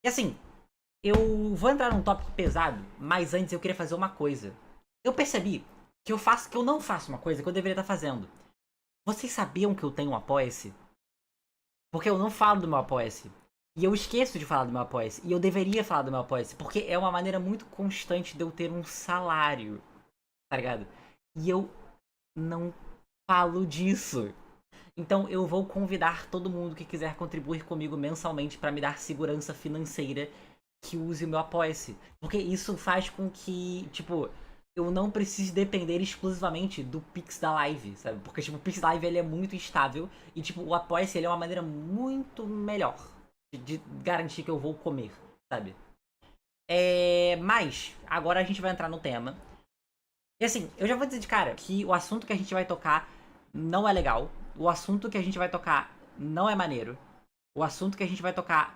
E assim, eu vou entrar num tópico pesado, mas antes eu queria fazer uma coisa. Eu percebi que eu não faço uma coisa que eu deveria estar fazendo. Vocês sabiam que eu tenho um Apoia-se? Porque eu não falo do meu Apoia-se. E eu esqueço de falar do meu Apoia-se. E eu deveria falar do meu Apoia-se, porque é uma maneira muito constante de eu ter um salário, tá ligado? E eu não falo disso. Então eu vou convidar todo mundo que quiser contribuir comigo mensalmente para me dar segurança financeira que use o meu Apoia-se. Porque isso faz com que, tipo, eu não precise depender exclusivamente do Pix da Live, sabe? Porque, tipo, o Pix da Live ele é muito instável e, tipo, o Apoia-se ele é uma maneira muito melhor de garantir que eu vou comer, sabe? Mas, agora a gente vai entrar no tema. E assim, eu já vou dizer de cara que o assunto que a gente vai tocar não é legal. O assunto que a gente vai tocar não é maneiro. O assunto que a gente vai tocar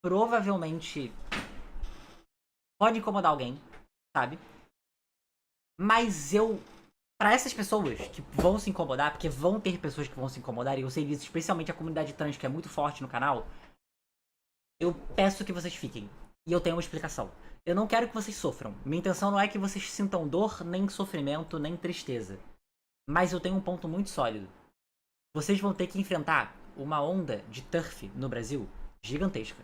provavelmente pode incomodar alguém, sabe? Mas eu, pra essas pessoas que vão se incomodar, porque vão ter pessoas que vão se incomodar, e eu sei disso, especialmente a comunidade trans, que é muito forte no canal, eu peço que vocês fiquem. E eu tenho uma explicação. Eu não quero que vocês sofram. Minha intenção não é que vocês sintam dor, nem sofrimento, nem tristeza. Mas eu tenho um ponto muito sólido. Vocês vão ter que enfrentar uma onda de turf no Brasil gigantesca.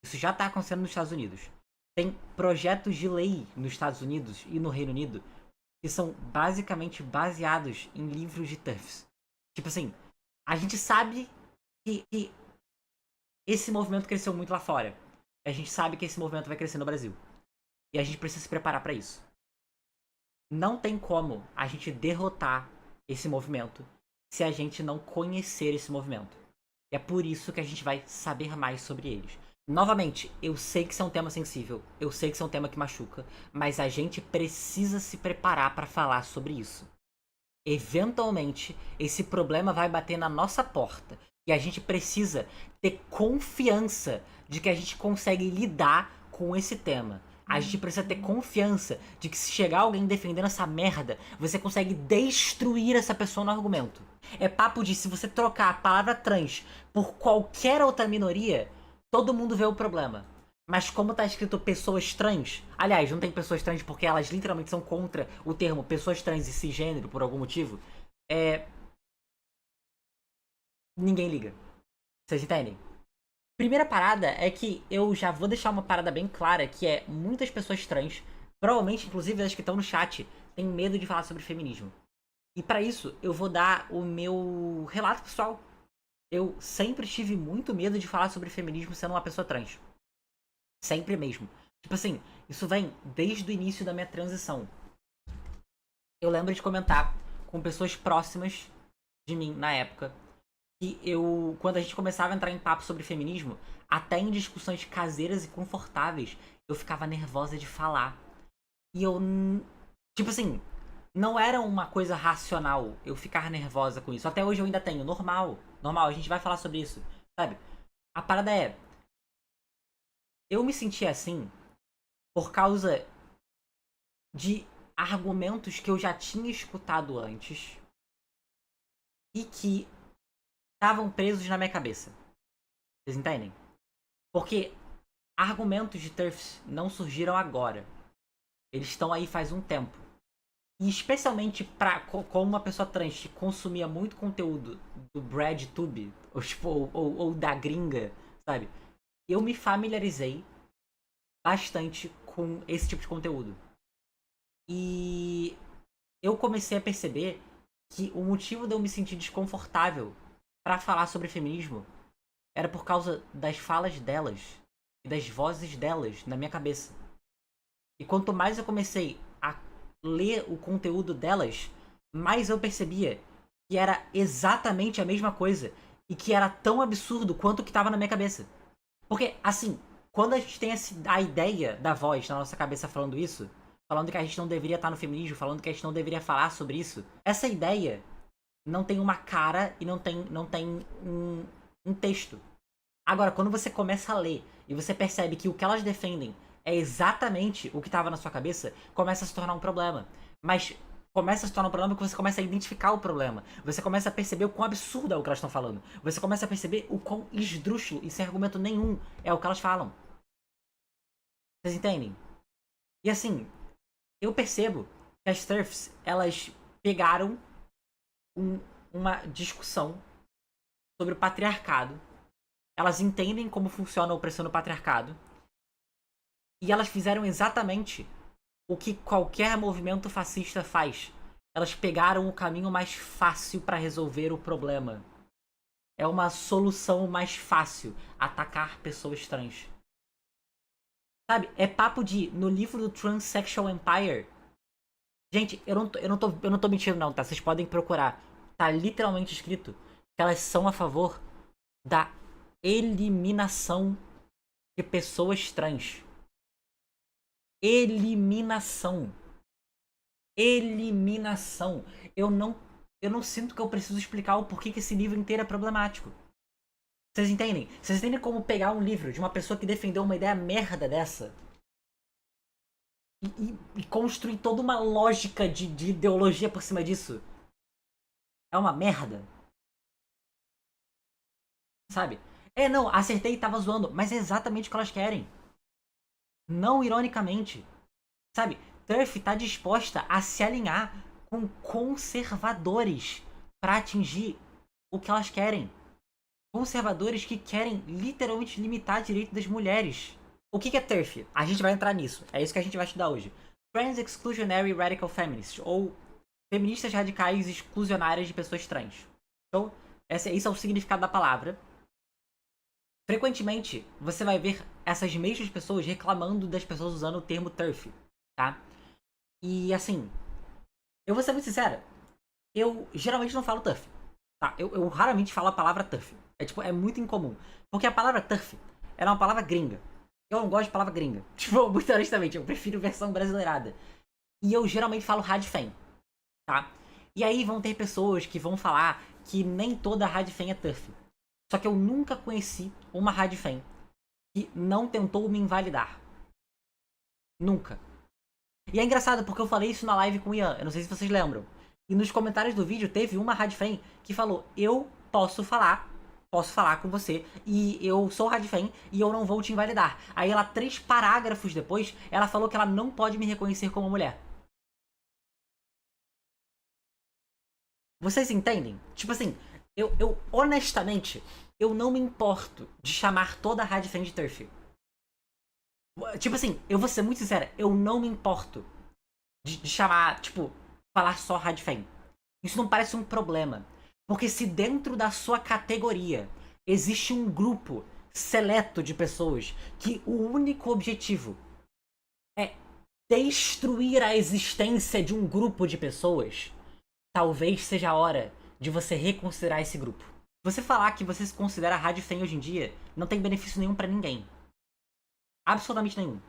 Isso já está acontecendo nos Estados Unidos. Tem projetos de lei nos Estados Unidos e no Reino Unido que são basicamente baseados em livros de turfs. Tipo assim, a gente sabe que esse movimento cresceu muito lá fora. A gente sabe que esse movimento vai crescer no Brasil. E a gente precisa se preparar para isso. Não tem como a gente derrotar esse movimento se a gente não conhecer esse movimento. E é por isso que a gente vai saber mais sobre eles. Novamente, eu sei que isso é um tema sensível, eu sei que isso é um tema que machuca, mas a gente precisa se preparar para falar sobre isso. Eventualmente, esse problema vai bater na nossa porta e a gente precisa ter confiança de que a gente consegue lidar com esse tema. A gente precisa ter confiança de que se chegar alguém defendendo essa merda, você consegue destruir essa pessoa no argumento. É papo de se você trocar a palavra trans por qualquer outra minoria, todo mundo vê o problema. Mas como tá escrito pessoas trans, aliás, não tem pessoas trans porque elas literalmente são contra o termo pessoas trans e cisgênero por algum motivo, é. Ninguém liga. Vocês entendem? Primeira parada é que eu já vou deixar uma parada bem clara, que é muitas pessoas trans, provavelmente inclusive as que estão no chat, têm medo de falar sobre feminismo. E pra isso eu vou dar o meu relato pessoal. Eu sempre tive muito medo de falar sobre feminismo sendo uma pessoa trans. Sempre mesmo. Tipo assim, isso vem desde o início da minha transição. Eu lembro de comentar com pessoas próximas de mim na época que eu, quando a gente começava a entrar em papo sobre feminismo, até em discussões caseiras e confortáveis, eu ficava nervosa de falar. E eu, tipo assim, não era uma coisa racional eu ficar nervosa com isso. Até hoje eu ainda tenho, normal, normal, a gente vai falar sobre isso, sabe? A parada é, eu me senti assim por causa de argumentos que eu já tinha escutado antes e que estavam presos na minha cabeça. Vocês entendem? Porque argumentos de TERFs não surgiram agora. Eles estão aí faz um tempo. E especialmente pra, como uma pessoa trans que consumia muito conteúdo do BradTube, ou, tipo, ou da gringa, sabe? Eu me familiarizei bastante com esse tipo de conteúdo. E eu comecei a perceber que o motivo de eu me sentir desconfortável para falar sobre feminismo era por causa das falas delas e das vozes delas na minha cabeça. E quanto mais eu comecei a ler o conteúdo delas, mais eu percebia que era exatamente a mesma coisa e que era tão absurdo quanto o que estava na minha cabeça. Porque, assim, quando a gente tem a ideia da voz na nossa cabeça falando isso, falando que a gente não deveria estar no feminismo, falando que a gente não deveria falar sobre isso, essa ideia não tem uma cara e não tem um texto. Agora, quando você começa a ler e você percebe que o que elas defendem é exatamente o que estava na sua cabeça, começa a se tornar um problema. Mas começa a se tornar um problema porque você começa a identificar o problema. Você começa a perceber o quão absurdo é o que elas estão falando. Você começa a perceber o quão esdrúxulo e sem argumento nenhum é o que elas falam. Vocês entendem? E assim, eu percebo que as TERFs, elas pegaram uma discussão sobre o patriarcado. Elas entendem como funciona a opressão do patriarcado. E elas fizeram exatamente o que qualquer movimento fascista faz. Elas pegaram o caminho mais fácil para resolver o problema. É uma solução mais fácil atacar pessoas trans. Sabe? É papo de no livro do Transsexual Empire. Gente, eu não tô mentindo não, tá? Vocês podem procurar. Tá literalmente escrito que elas são a favor da eliminação de pessoas trans. Eliminação. Eliminação. Eu não sinto que eu preciso explicar o porquê que esse livro inteiro é problemático. Vocês entendem? Vocês entendem como pegar um livro de uma pessoa que defendeu uma ideia merda dessa e construir toda uma lógica de ideologia por cima disso? É uma merda. Sabe? É, não, acertei e tava zoando, mas é exatamente o que elas querem. Não ironicamente. Sabe? Turf tá disposta a se alinhar com conservadores para atingir o que elas querem. Conservadores que querem literalmente limitar o direito das mulheres. O que é TERF? A gente vai entrar nisso. É isso que a gente vai estudar hoje. Trans Exclusionary Radical Feminists, ou feministas radicais exclusionárias de pessoas trans. Então, esse é o significado da palavra. Frequentemente, você vai ver essas mesmas pessoas reclamando das pessoas usando o termo TERF, tá? E assim, eu vou ser muito sincero, eu geralmente não falo TERF, tá? Eu raramente falo a palavra TERF. É tipo, é muito incomum. Porque a palavra TERF, ela é uma palavra gringa. Eu não gosto de palavra gringa. Tipo, muito honestamente, eu prefiro versão brasileirada. E eu geralmente falo Radfem, tá? E aí vão ter pessoas que vão falar que nem toda Radfem é TERF. Só que eu nunca conheci uma Radfem que não tentou me invalidar. Nunca. E é engraçado porque eu falei isso na live com o Ian, eu não sei se vocês lembram. E nos comentários do vídeo teve uma Radfem que falou: eu posso falar com você, e eu sou Radfem e eu não vou te invalidar. Aí ela, 3 parágrafos depois, ela falou que ela não pode me reconhecer como mulher. Vocês entendem? Tipo assim, eu honestamente, eu não me importo de chamar toda a Radfem de TERF. Tipo assim, eu vou ser muito sincera, eu não me importo de chamar, tipo, falar só Radfem. Isso não parece um problema. Porque se dentro da sua categoria existe um grupo seleto de pessoas que o único objetivo é destruir a existência de um grupo de pessoas, talvez seja a hora de você reconsiderar esse grupo. Você falar que você se considera Radfem hoje em dia não tem benefício nenhum pra ninguém. Absolutamente nenhum.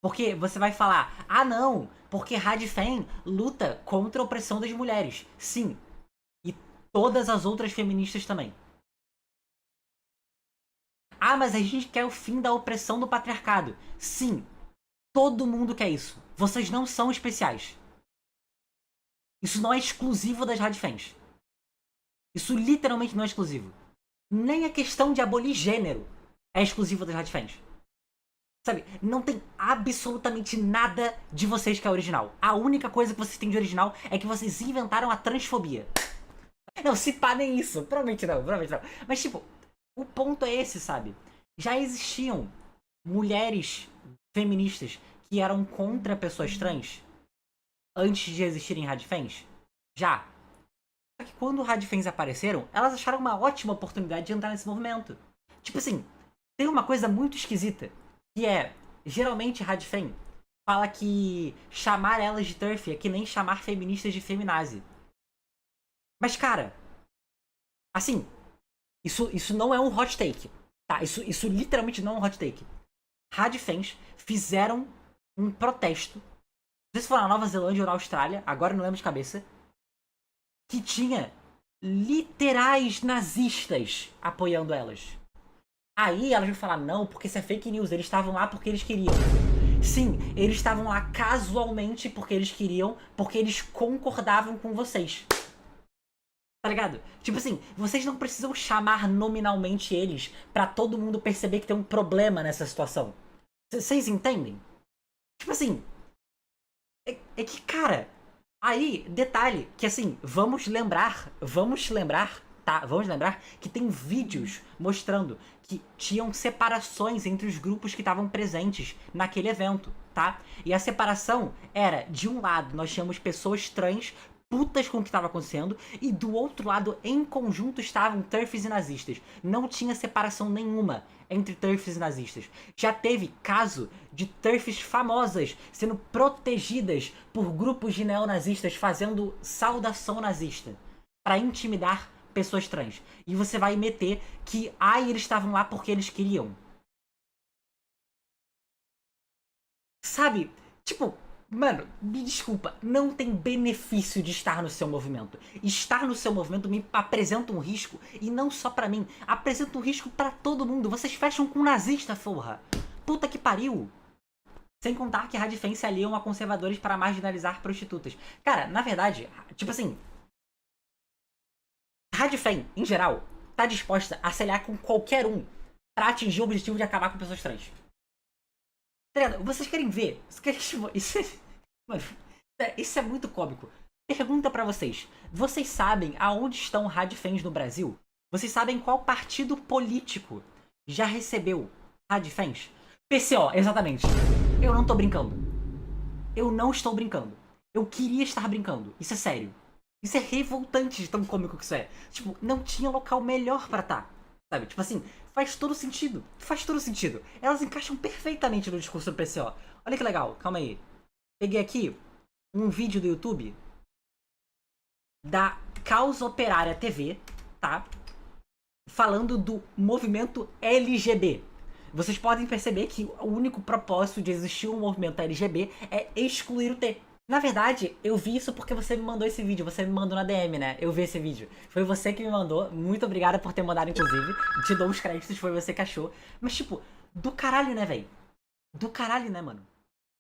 Porque você vai falar, ah não, porque Radfem luta contra a opressão das mulheres. Sim. E todas as outras feministas também. Ah, mas a gente quer o fim da opressão do patriarcado. Sim. Todo mundo quer isso. Vocês não são especiais. Isso não é exclusivo das Radfems. Isso literalmente não é exclusivo. Nem a questão de abolir gênero é exclusiva das Radfems. Sabe, não tem absolutamente nada de vocês que é original. A única coisa que vocês têm de original é que vocês inventaram a transfobia. Não, se pá, nem isso. Provavelmente não, provavelmente não. Mas, tipo, o ponto é esse, sabe? Já existiam mulheres feministas que eram contra pessoas trans antes de existirem Radfems? Já. Só que quando Radfems apareceram, elas acharam uma ótima oportunidade de entrar nesse movimento. Tipo assim, tem uma coisa muito esquisita, que é, geralmente Radfem fala que chamar elas de TERF é que nem chamar feministas de feminazi. Mas, cara, assim, isso não é um hot take, tá? Isso literalmente não é um hot take. Radfems fizeram um protesto, não sei se foi na Nova Zelândia ou na Austrália, agora não lembro de cabeça, que tinha literais nazistas apoiando elas. Aí elas vão falar, não, porque isso é fake news, eles estavam lá porque eles queriam. Sim, eles estavam lá casualmente porque eles queriam, porque eles concordavam com vocês. Tá ligado? Tipo assim, vocês não precisam chamar nominalmente eles pra todo mundo perceber que tem um problema nessa situação. Vocês entendem? Tipo assim, é que, cara, aí, detalhe, que assim, vamos lembrar, tá? Vamos lembrar que tem vídeos mostrando que tinham separações entre os grupos que estavam presentes naquele evento, tá? E a separação era, de um lado, nós tínhamos pessoas trans putas com o que estava acontecendo, e do outro lado, em conjunto, estavam TERFs e nazistas. Não tinha separação nenhuma entre TERFs e nazistas. Já teve caso de TERFs famosas sendo protegidas por grupos de neonazistas fazendo saudação nazista para intimidar pessoas trans. E você vai meter que, eles estavam lá porque eles queriam. Sabe? Tipo, mano, me desculpa, não tem benefício de estar no seu movimento. Estar no seu movimento me apresenta um risco, e não só pra mim, apresenta um risco pra todo mundo. Vocês fecham com nazista, porra. Puta que pariu. Sem contar que Radfem se aliam a conservadores para marginalizar prostitutas. Cara, na verdade, tipo assim, Radfem, em geral, tá disposta a se aliar com qualquer um pra atingir o objetivo de acabar com pessoas trans. Tá ligado? Vocês querem ver? Isso é, mano, isso é muito cômico. Pergunta pra vocês. Vocês sabem aonde estão radfens no Brasil? Vocês sabem qual partido político já recebeu radfens? PCO, exatamente. Eu não tô brincando. Eu não estou brincando. Eu queria estar brincando. Isso é sério. Isso é revoltante de tão cômico que isso é. Tipo, não tinha local melhor pra estar. Sabe? Tipo assim, faz todo sentido. Faz todo sentido. Elas encaixam perfeitamente no discurso do PCO. Olha que legal, calma aí. Peguei aqui um vídeo do YouTube da Causa Operária TV, tá? Falando do movimento LGB. Vocês podem perceber que o único propósito de existir um movimento LGB é excluir o T. Na verdade, eu vi isso porque você me mandou esse vídeo. Você me mandou na DM, né? Eu vi esse vídeo. Foi você que me mandou. Muito obrigada por ter mandado, inclusive. Te dou os créditos, foi você que achou. Mas, tipo, do caralho, né, velho? Do caralho, né, mano?